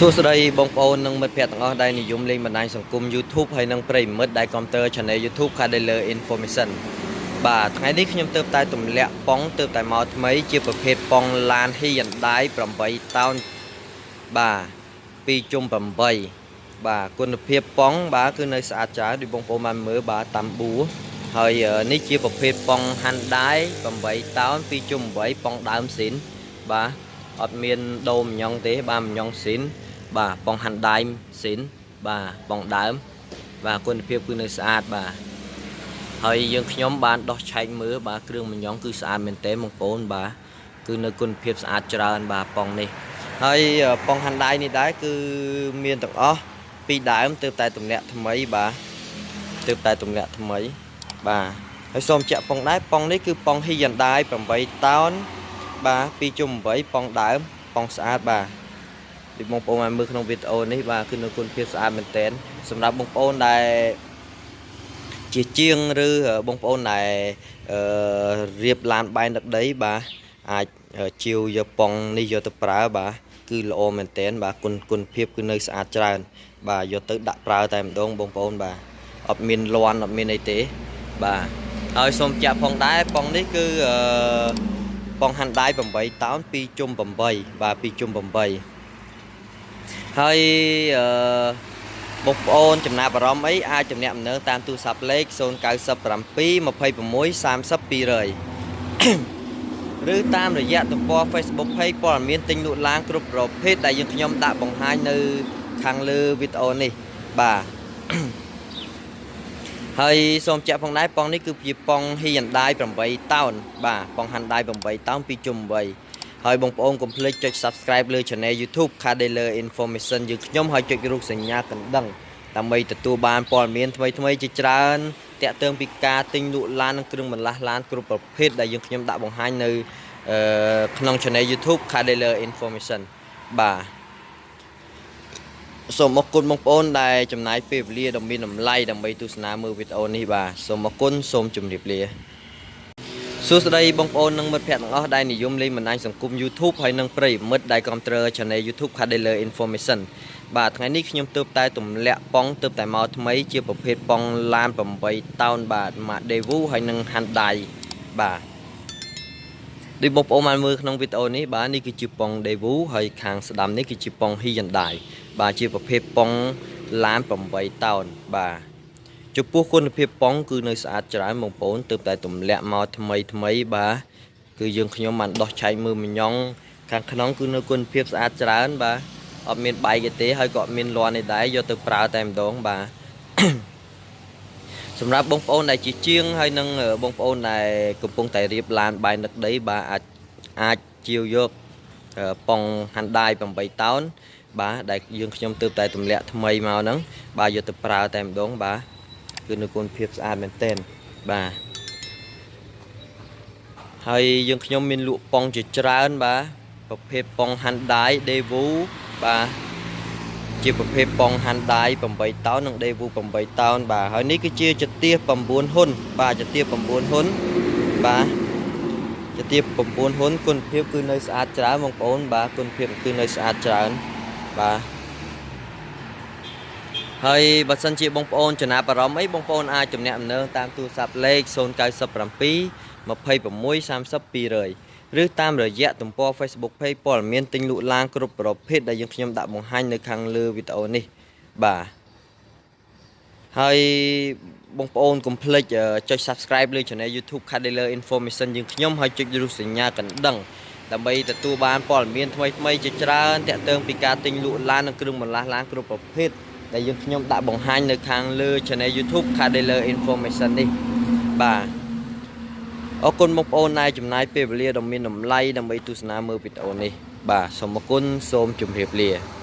សួស្តីបងប្អូននិងមិត្តភ័ក្តិទាំងអស់ដែលនិយមលេងបណ្ដាញសង្គម YouTube ហើយនិងប្រិយមិត្តដែលគាំទ្រ Channel YouTube 𝐂𝐚𝐫 Information បាទថ្ងៃនេះខ្ញុំទើបតែទម្លាក់ប៉ុងទើបតែមកថ្មីជាប្រភេទប៉ុងឡាន Hyundai 8តោនបាទ2.8 បាទគុណភាពប៉ុងបាទគឺនៅស្អាតច្រើនដូចបងប្អូនបានមើលបាទតាមប៊ូហើយនេះជាប្រភេទប៉ុង Hyundai 8តោន 2.8 ប៉ុងដើមស៊ីនបាទអត់មានដូរម្ញងទេបាទម្ញងស៊ីនបាទប៉ុង Hyundai ស៊ីនបាទប៉ុងដើមបាទគុណភាពគឺនៅស្អាតបាទហើយយើងខ្ញុំបានដោះឆែកមើលបាទគ្រឿងម្ញងគឺស្អាតមែនទែនបងប្អូនបាទគឺនៅគុណភាពស្អាតច្រើនបាទប៉ុងនេះហើយប៉ុង Hyundai នេះដែរគឺមានទាំងអស់ពីដើមទើបតែទម្លាក់ថ្មីបាទទើបតែទម្លាក់ថ្មីបាទហើយសូមចាក់ប៉ុងដែរប៉ុងនេះគឺប៉ុង Hyundai 8តោនបាទ 2.8 ប៉ុងដើមប៉ុងស្អាតបាទដូចបងប្អូនបានមើលក្នុងវីដេអូនេះបាទគឺនៅគុណភាពស្អាតមែនទែនសម្រាប់បងប្អូនដែលជាជាងឬបងប្អូនដែលរៀបឡានបែរទឹកដីបាទអាចជាវយកប៉ុងនេះយកទៅប្រើបាទគឺល្អមែនទែនបាទគុណភាពគឺនៅស្អាតច្រើនបាទយកទៅដាក់ប្រើតែម្ដងបងប្អូនបាទអត់មានលាន់អត់មានអីទេបាទហើយសូមចាក់ផងដែរប៉ុងនេះគឺប៉ុង Hyundai 8តោន 2.8 បាទ 2.8 ហើយបងប្អូនចំណាប់អារម្មណ៍អីអាចទំនាក់ទំនងតាមទូរស័ព្ទលេខ 097 26 30 200 ឬតាមរយៈទំព័រ Facebook Page ព័ត៌មានទិញលក់ឡានគ្រប់ប្រភេទដែលយើងខ្ញុំដាក់បង្ហាញនៅខាងលើវីដេអូនេះបាទហើយសូមចាក់ផងដែរប៉ុងនេះគឺជាប៉ុង Hyundai 8តោនបាទប៉ុង Hyundai 8តោន 2.8 ហើយបងប្អូនកុំភ្លេចចុច Subscribe លើ Channel YouTube 𝐂𝐚𝐫 Information យើងខ្ញុំហើយចុចរូបសញ្ញាកណ្ដឹងដើម្បីទទួលបានព័ត៌មានថ្មីៗជាច្រើនតាក់ទងពីការទិញលក់ឡាននិងគ្រឿងបន្លាស់ឡានគ្រប់ប្រភេទដែលយើងខ្ញុំដាក់បង្ហាញនៅក្នុង Channel YouTube 𝐂𝐚𝐫 Information បាទសូមអរគុណបងប្អូនដែលចំណាយពេលវេលាដ៏មានតម្លៃដើម្បីទស្សនាមើលវីដេអូនេះបាទសូមអរគុណសូមជម្រាបលាសួស្តីបងប្អូននិងមិត្តភ័ក្តិទាំងអស់ដែលនិយមលេងបណ្ដាញសង្គម YouTube ហើយនិងប្រិយមិត្តដែលគាំទ្រ Channel YouTube 𝐂𝐚𝐫 Information បាទថ្ងៃនេះខ្ញុំទើបតែទម្លាក់ប៉ុងទើបតែមកថ្មីជាប្រភេទប៉ុងឡាន8តោនបាទម៉ាក Daewoo ហើយនិង Hyundai បាទដូចបងប្អូនបានមើលក្នុងវីដេអូនេះបាទនេះគឺជាប៉ុង Daewoo ហើយខាងស្ដាំនេះគឺជាប៉ុង Hyundai បាទជាប្រភេទប៉ុងឡាន8តោនបាទចំពោះគុណភាពប៉ុងគឺនៅស្អាតច្រើនបងប្អូនទើបតែទម្លាក់មកថ្មីបាទគឺយើងខ្ញុំបានដោះឆែកមើលម្ញងខាងក្នុងគឺនៅគុណភាពស្អាតច្រើនបាទអត់មានបែកទេហើយក៏អត់មានលាន់ទេដែរយកទៅប្រើតែម្ដងបាទសម្រាប់បងប្អូនដែលជាជាងហើយនិងបងប្អូនដែលកំពុងតែរៀបឡានបែរទឹកដីបាទអាចជាវយកប៉ុង Hyundai 8តោនបាទដែលយើងខ្ញុំទើបតែទម្លាក់ថ្មីមកហ្នឹងបាទយកទៅប្រើតែម្ដងបាទគឺនៅគុណភាពស្អាតមែនទែនបាទហើយយើងខ្ញុំមានលក់ប៉ុងជាច្រើនបាទប្រភេទប៉ុង Hyundai Daewoo បាទជាប្រភេទប៉ុង Hyundai 8តោននិង Daewoo 8តោនបាទហើយនេះគឺជាចទាស9ហ៊ុនបាទចទាស9ហ៊ុនបាទចទាស9ហ៊ុនគុណភាពគឺនៅស្អាតច្រើនបងប្អូនបាទគុណភាពគឺនៅស្អាតច្រើនបាទហើយបើសិនជាបងប្អូនចំណាប់អារម្មណ៍អីបងប្អូនអាចទំនាក់ទំនងតាមទូរស័ព្ទលេខ 097 26 30 200 ឬតាមរយៈទំព័រ Facebook Page ព័ត៌មានទិញលក់ឡានគ្រប់ប្រភេទដែលយើងខ្ញុំដាក់បង្ហាញនៅខាងលើវីដេអូនេះបាទហើយបងប្អូនកុំភ្លេចចុច Subscribe លើ Channel YouTube 𝐂𝐚𝐫 Information យើងខ្ញុំហើយចុចរូបសញ្ញាកណ្ដឹងដើម្បីទទួលបានព័ត៌មានថ្មីៗជាច្រើនតាក់ទងពីការទិញលក់ឡាននិងគ្រឿងបន្លាស់ឡានគ្រប់ប្រភេទដែលយើងខ្ញុំដាក់បង្ហាញនៅខាងលើ Channel YouTube 𝐂𝐚𝐫 Information នេះបាទអរគុណបងប្អូនដែលចំណាយពេលវេលាដ៏មានតម្លៃដើម្បីទស្សនាមើលវីដេអូនេះបាទសូមអរគុណសូមជម្រាបលា